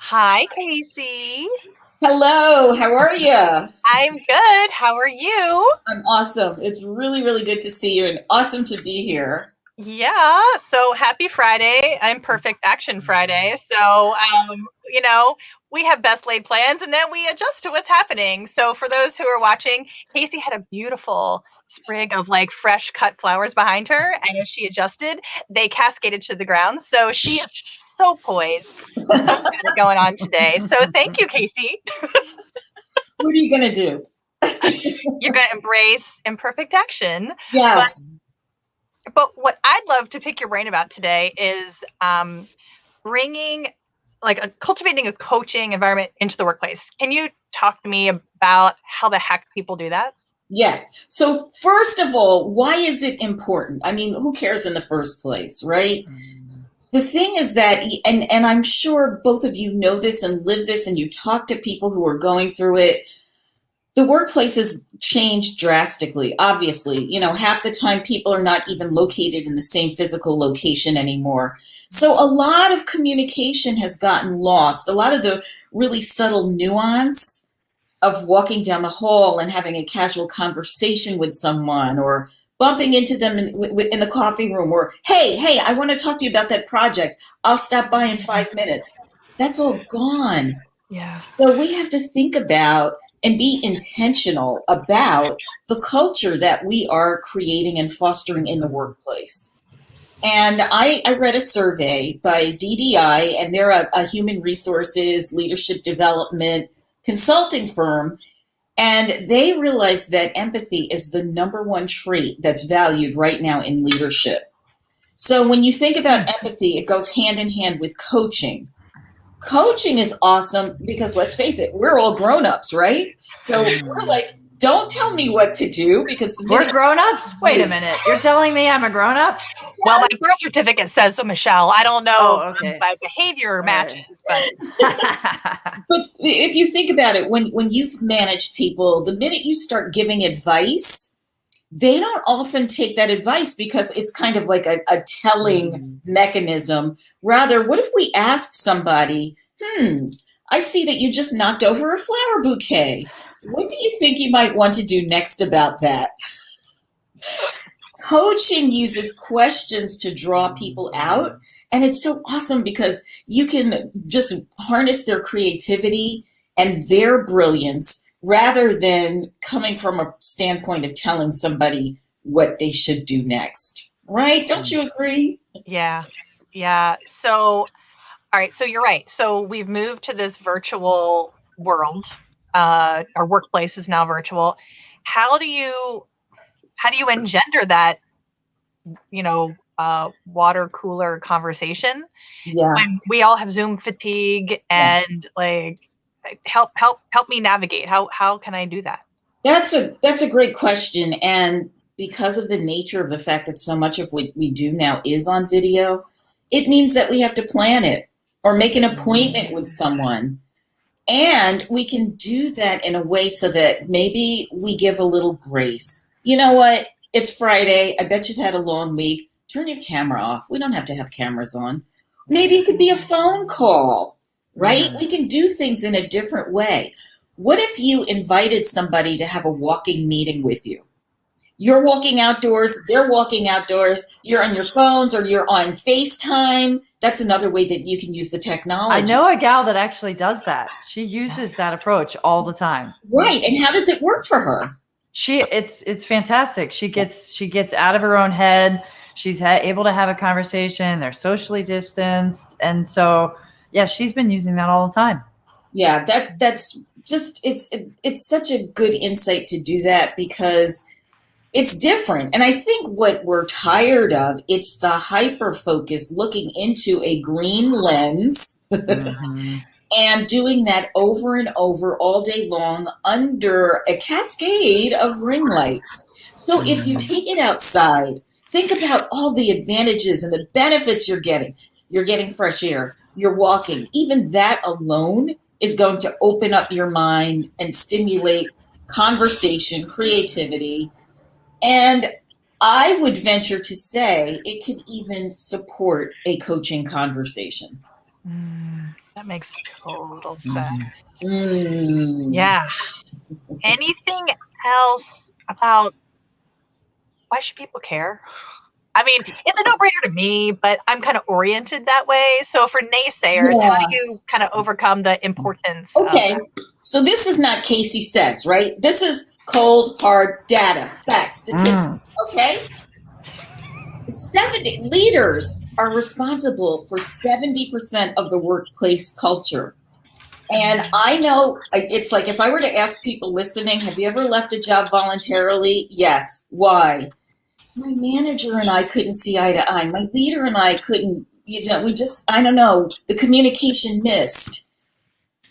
Hi, Casey. Hello, how are you? I'm good. How are you? I'm awesome. It's really, really good to see you and awesome to be here. Yeah, so happy Friday. I'm perfect action Friday. So, we have best laid plans and then we adjust to what's happening. So, for those who are watching, Casey had a beautiful sprig of like fresh cut flowers behind her. And as she adjusted, they cascaded to the ground. So, she is so poised, so good at going on today. So, thank you, Casey. What are you going to do? You're going to embrace imperfect action. But Yes. but what I'd love to pick your brain about today is bringing cultivating a coaching environment into the workplace. Can you talk to me about how the heck people do that? Yeah. So, first of all, why is it important? I mean, who cares in the first place, right? The thing is that, and I'm sure both of you know this and live this, and you talk to people who are going through it. The workplace has changed drastically. Obviously, half the time people are not even located in the same physical location anymore. So a lot of communication has gotten lost. A lot of the really subtle nuance of walking down the hall and having a casual conversation with someone, or bumping into them in the coffee room, or hey, I want to talk to you about that project. I'll stop by in 5 minutes. That's all gone. Yeah. So we have to think about and be intentional about the culture that we are creating and fostering in the workplace. And I read a survey by DDI, and they're a human resources leadership development consulting firm. And they realized that empathy is the number one trait that's valued right now in leadership. So when you think about empathy, it goes hand in hand with coaching. Coaching is awesome because, let's face it, we're all grown-ups, right? So we're like, don't tell me what to do, because the We're minute grown-ups? Wait a minute. You're telling me I'm a grown-up? Well, my birth certificate says so, Michelle. I don't know Oh, okay. if my behavior matches, but but if you think about it, when you've managed people, the minute you start giving advice, they don't often take that advice because it's kind of like a telling mechanism. Rather, what if we asked somebody, I see that you just knocked over a flower bouquet. What do you think you might want to do next about that? Coaching uses questions to draw people out. And it's so awesome because you can just harness their creativity and their brilliance rather than coming from a standpoint of telling somebody what they should do next. Right? Don't you agree? yeah. Yeah. So, all right. So you're right. So we've moved to this virtual world. Our workplace is now virtual. How do you how do you engender that water cooler conversation Yeah. when we all have Zoom fatigue Yeah. and like help me navigate. How can I do that? That's a great question. And because of the nature of the fact that so much of what we do now is on video, it means that we have to plan it or make an appointment with someone. And we can do that in a way so that maybe we give a little grace. You know what? It's Friday. I bet you've had a long week. Turn your camera off. We don't have to have cameras on. Maybe it could be a phone call, right? We can do things in a different way. What if you invited somebody to have a walking meeting with you? You're walking outdoors, they're walking outdoors, you're on your phones or you're on FaceTime. That's another way that you can use the I technology. know a gal that actually does that. She uses that approach all the time. Right. And how does it work for her? It's fantastic. She gets out of her own head. She's able to have a conversation. They're socially distanced, and so yeah, she's been using that all the time. Yeah, that's just it's such a good insight to do that because it's different. And I think what we're tired of, it's the hyper focus looking into a green lens Mm-hmm. and doing that over and over all day long under a cascade of ring lights. So if you take it outside, think about all the advantages and the benefits you're getting. You're getting fresh air, you're walking. Even that alone is going to open up your mind and stimulate conversation, creativity. And I would venture to say it could even support a coaching conversation. That That makes total sense. Mm. Yeah. Anything else about why should people care? I mean, it's a no-brainer to me, but I'm kind of oriented that way. So for naysayers, how do you kind of overcome the importance of Okay, that? so this is not Casey says, right? This is cold, hard data, facts, statistics, okay? 70 leaders are responsible for 70% of the workplace culture. And I know it's like if I were to ask people listening, have you ever left a job voluntarily? Yes. Why? My manager and I couldn't see eye to eye. My leader and I couldn't, I don't know, the communication missed.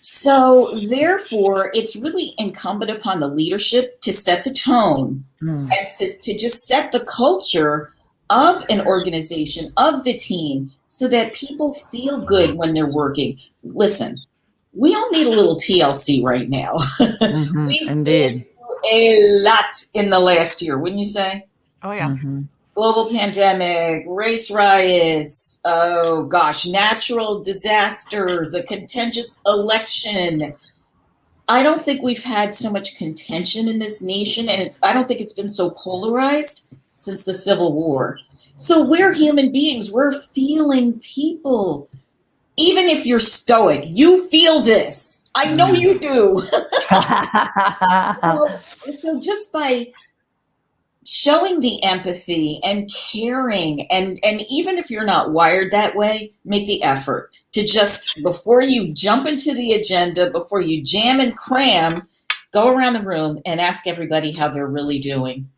So therefore, it's really incumbent upon the leadership to set the tone and to just set the culture of an organization, of the team, so that people feel good when they're working. Listen, we all need a little TLC right now. We've been through a lot in the last year, wouldn't you say? Oh, yeah. Global pandemic, race riots, oh gosh, natural disasters, a contentious election. I don't think we've had so much contention in this nation, and I don't think it's been so polarized since the Civil War. So we're human beings. We're feeling people. Even if you're stoic, you feel this. I know you do. So just by showing the empathy and caring, and even if you're not wired that way, make the effort to just, before you jump into the agenda, before you jam and cram, go around the room and ask everybody how they're really doing.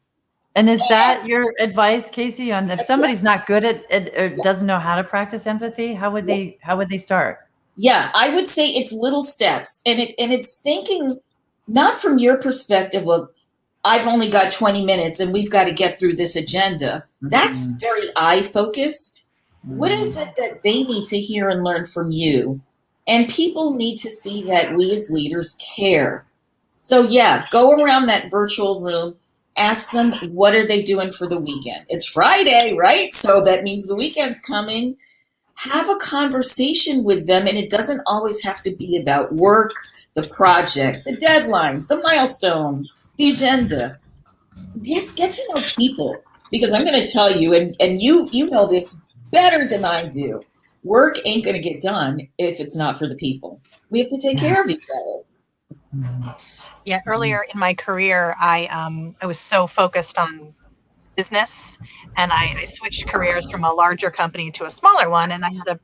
And is that your advice, Casey, on if somebody's not good at it or doesn't know how to practice empathy, how would they start? Yeah, I would say it's little steps, and it's thinking not from your perspective of, I've only got 20 minutes and we've got to get through this agenda. That's very I focused. What is it that they need to hear and learn from you? And people need to see that we as leaders care. So yeah, go around that virtual room, ask them, what are they doing for the weekend? It's Friday, right? So that means the weekend's coming. Have a conversation with them, and it doesn't always have to be about work, the project, the deadlines, the milestones, the agenda. Get to know people, because I'm going to tell you, and you know this better than I do. Work ain't going to get done if it's not for the people. We have to take care of each other. Yeah, earlier in my career, I was so focused on business, and I switched careers from a larger company to a smaller one, and I had a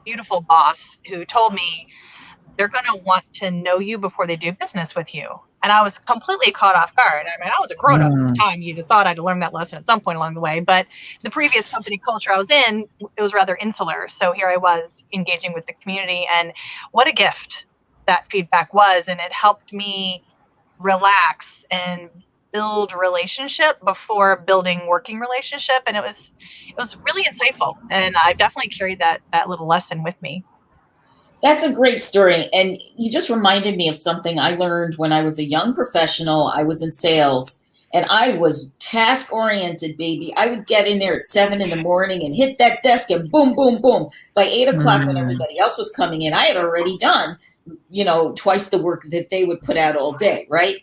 beautiful boss who told me they're going to want to know you before they do business with you. And I was completely caught off guard. I mean, I was a grown up at the time. You'd have thought I'd learned that lesson at some point along the way. But the previous company culture I was in, it was rather insular. So here I was engaging with the community. And what a gift that feedback was. And it helped me relax and build relationship before building working relationship. And it was really insightful. And I've definitely carried that little lesson with me. That's a great story. And you just reminded me of something I learned when I was a young professional. I was in sales, and I was task oriented, baby. I would get in there at 7 a.m. and hit that desk and boom, boom, boom. By 8 o'clock when everybody else was coming in, I had already done, twice the work that they would put out all day. Right.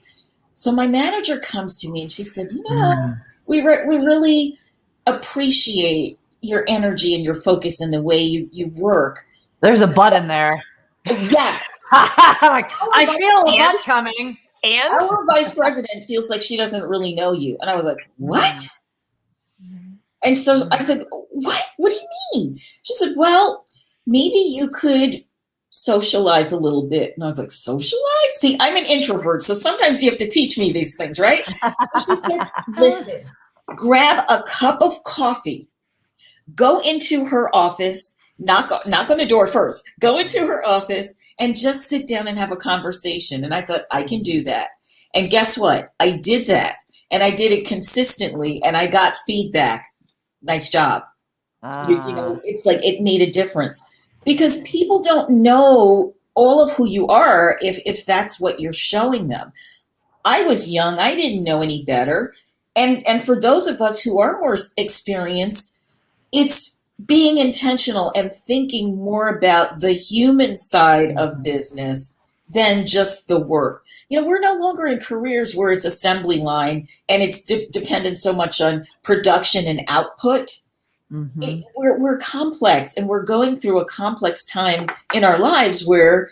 So my manager comes to me and she said, we really appreciate your energy and your focus and the way you work. There's a butt in there. Yeah. I feel a butt coming. And our vice president feels like she doesn't really know you. And I was like, what? And so I said, what? What do you mean? She said, well, maybe you could socialize a little bit. And I was like, socialize? See, I'm an introvert, so sometimes you have to teach me these things, right? She said, listen, grab a cup of coffee, go into her office, knock on the door first, go into her office and just sit down and have a conversation. And I thought, I can do that. And guess what? I did that. And I did it consistently, and I got feedback. Nice job. It's like it made a difference, because people don't know all of who you are if that's what you're showing them. I was young. I didn't know any better. And for those of us who are more experienced, it's being intentional and thinking more about the human side of business than just the work. We're no longer in careers where it's assembly line and it's dependent so much on production and output. Mm-hmm. We're complex, and we're going through a complex time in our lives where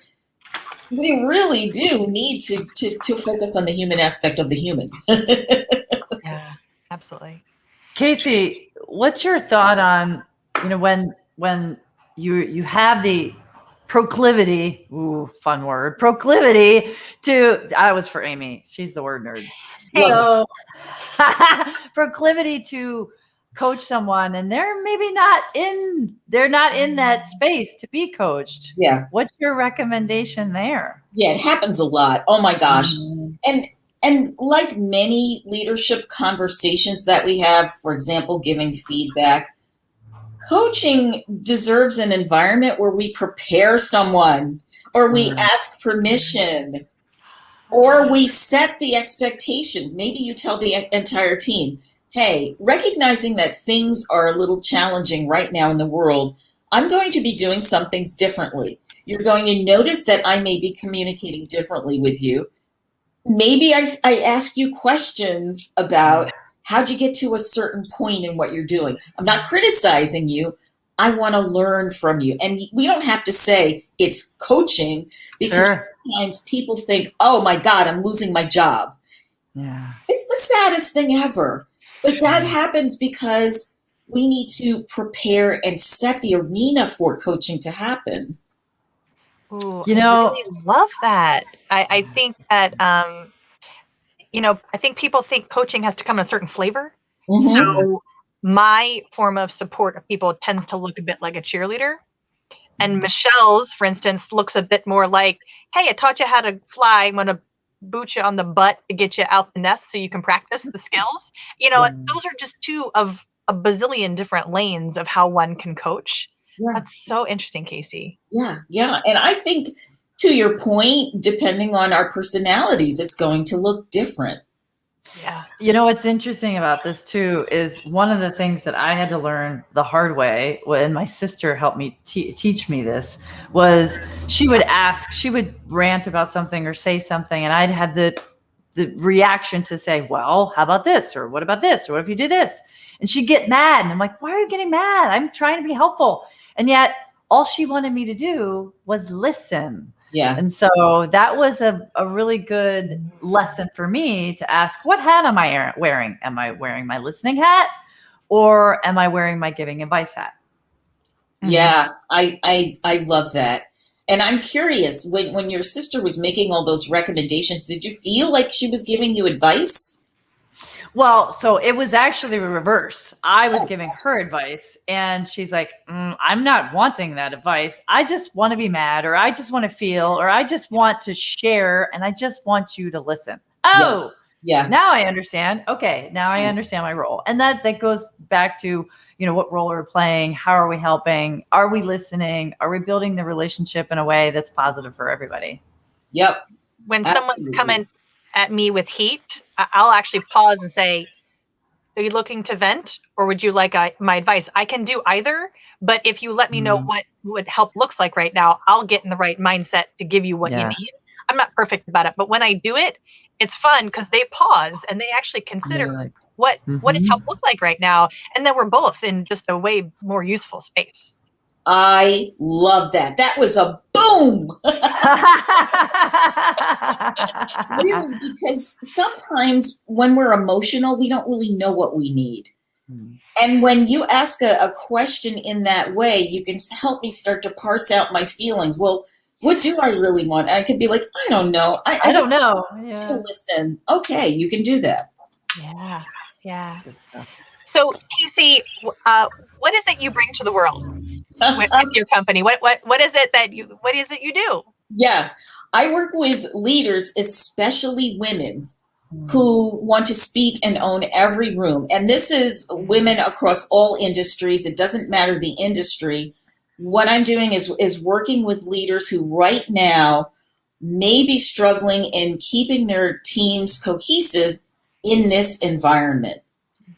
we really do need to focus on the human aspect of the human. Yeah, absolutely. Casey, what's your thought on, when you have the proclivity, fun word, proclivity I was for Amy. She's the word nerd. Hey. So proclivity to coach someone, and they're not in that space to be coached. Yeah. What's your recommendation there? Yeah, it happens a lot. Oh my gosh. Mm-hmm. And like many leadership conversations that we have, for example, giving feedback, coaching deserves an environment where we prepare someone, or we ask permission, or we set the expectation. Maybe you tell the entire team, hey, recognizing that things are a little challenging right now in the world, I'm going to be doing some things differently. You're going to notice that I may be communicating differently with you. Maybe I ask you questions about how'd you get to a certain point in what you're doing. I'm not criticizing you. I want to learn from you. And we don't have to say it's coaching, because sometimes people think, oh my God, I'm losing my job. Yeah. It's the saddest thing ever. But that happens because we need to prepare and set the arena for coaching to happen. Ooh, I really love that. I think that, I think people think coaching has to come in a certain flavor. Mm-hmm. So my form of support of people tends to look a bit like a cheerleader. And Michelle's, for instance, looks a bit more like, hey, I taught you how to fly. I'm going to boot you on the butt to get you out the nest so you can practice the skills. Those are just two of a bazillion different lanes of how one can coach. Yeah. That's so interesting, Casey. Yeah. And I think, to your point, depending on our personalities, it's going to look different. Yeah. What's interesting about this too is one of the things that I had to learn the hard way, when my sister helped me teach me this, was she would rant about something or say something, and I'd have the reaction to say, well, how about this? Or what about this? Or what if you did this? And she'd get mad. And I'm like, why are you getting mad? I'm trying to be helpful. And yet all she wanted me to do was listen. Yeah. And so that was a really good lesson for me to ask, what hat am I wearing? Am I wearing my listening hat, or am I wearing my giving advice hat? Yeah, I love that. And I'm curious, when your sister was making all those recommendations, did you feel like she was giving you advice? Well, so it was actually the reverse. I was giving her advice, and she's like, I'm not wanting that advice. I just want to be mad, or I just want to feel, or I just want to share, and I just want you to listen. Oh, yes. Yeah. Now I understand. Okay, now I understand my role. And that goes back to, what role we're playing, how are we helping, are we listening, are we building the relationship in a way that's positive for everybody? Yep. When someone's coming at me with heat, I'll actually pause and say, are you looking to vent, or would you like my advice? I can do either, but if you let me know what help looks like right now, I'll get in the right mindset to give you what you need. I'm not perfect about it, but when I do it, it's fun because they pause and they actually consider what does help look like right now, and then we're both in just a way more useful space. I love that. That was a boom. Really, because sometimes when we're emotional, we don't really know what we need. And when you ask a question in that way, you can help me start to parse out my feelings. Well, what do I really want? I could be like, I don't know. I don't know. Yeah. Listen. Okay, you can do that. Yeah. Good stuff. So, Casey, what is it you bring to the world with your company? What is it that you do? Yeah, I work with leaders, especially women, who want to speak and own every room. And this is women across all industries. It doesn't matter the industry. What I'm doing is working with leaders who right now may be struggling in keeping their teams cohesive in this environment.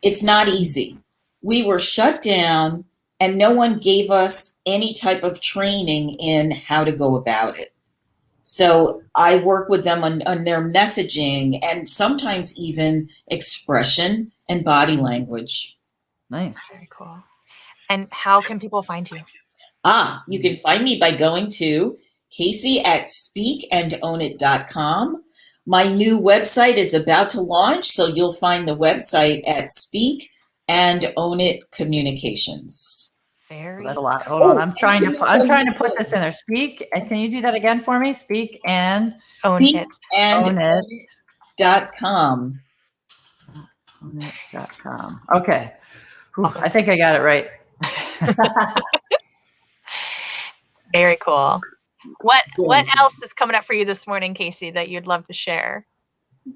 It's not easy. We were shut down and no one gave us any type of training in how to go about it. So I work with them on their messaging and sometimes even expression and body language. Nice. Very cool. And how can people find you? You can find me by going to Casey at speakandownit.com. My new website is about to launch, so you'll find the website at Speak and Own It Communications. Very That's a lot. Hold on. I'm trying to put this in there. Speak. Can you do that again for me? Speak and Own Speak It. and Own It. .com. Ownit.com. Okay. Awesome. I think I got it right. Very cool. What else is coming up for you this morning, Casey, that you'd love to share?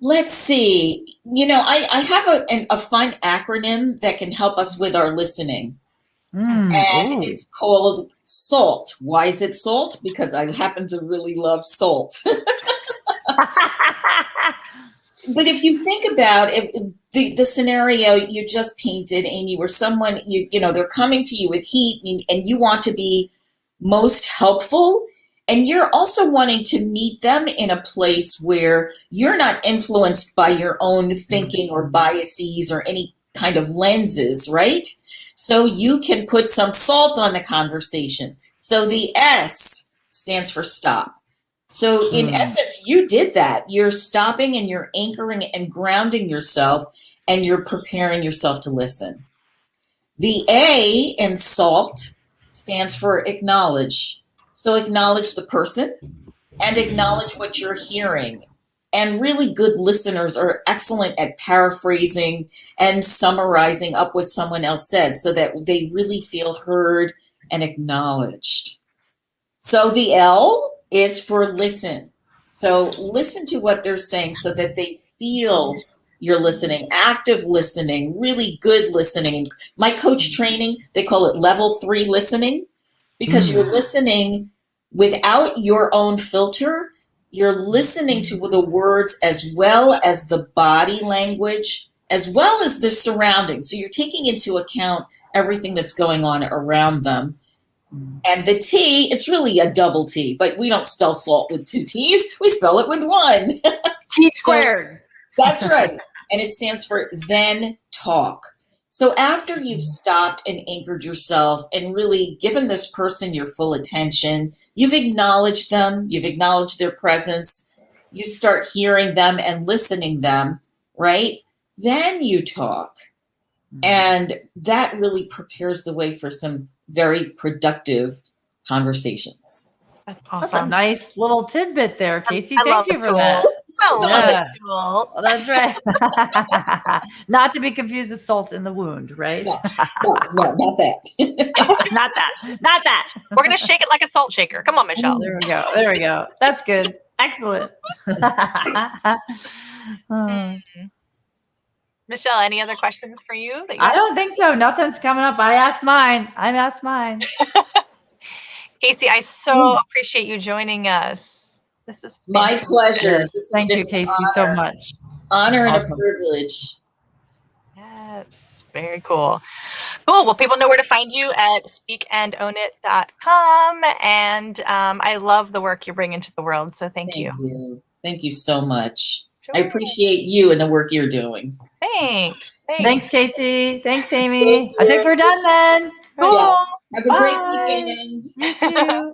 Let's see. I have a fun acronym that can help us with our listening. And it's called SALT. Why is it SALT? Because I happen to really love salt. But if you think about the scenario you just painted, Amy, where someone, they're coming to you with heat and you want to be most helpful, and you're also wanting to meet them in a place where you're not influenced by your own thinking or biases or any kind of lenses, right? So you can put some salt on the conversation. So the S stands for stop. So in essence, you did that. You're stopping and you're anchoring and grounding yourself, and you're preparing yourself to listen. The A in SALT stands for acknowledge. So acknowledge the person and acknowledge what you're hearing. And really good listeners are excellent at paraphrasing and summarizing up what someone else said so that they really feel heard and acknowledged. So the L is for listen. So listen to what they're saying so that they feel you're listening, active listening, really good listening. In my coach training, they call it level 3 listening, because you're listening without your own filter. You're listening to the words as well as the body language, as well as the surroundings. So you're taking into account everything that's going on around them. And the T, it's really a double T, but we don't spell salt with 2 T's. We spell it with 1. T squared. So, that's right. And it stands for then talk. So after you've stopped and anchored yourself and really given this person your full attention, you've acknowledged them, you've acknowledged their presence, you start hearing them and listening them, right? Then you talk. And that really prepares the way for some very productive conversations. That's awesome. That's a nice little tidbit there, Casey. I Thank you for that. I love Yeah. the tool. Well, that's right. Not to be confused with salt in the wound, right? No, not that. Not that. Not that. We're going to shake it like a salt shaker. Come on, Michelle. There we go. There we go. That's good. Excellent. Michelle, any other questions for you? I don't think so. Nothing's coming up. I asked mine. Casey, I so appreciate you joining us. This is my pleasure. Thank you, Casey, so much. Honor and a privilege. Yes, very cool. Cool. Well, people know where to find you at speakandownit.com. And I love the work you're bringing to the world. So thank you. Thank you so much. Sure. I appreciate you and the work you're doing. Thanks. Thanks, Casey. Thanks, Amy. I think we're done then. Cool. Yeah. Have a great weekend. You too.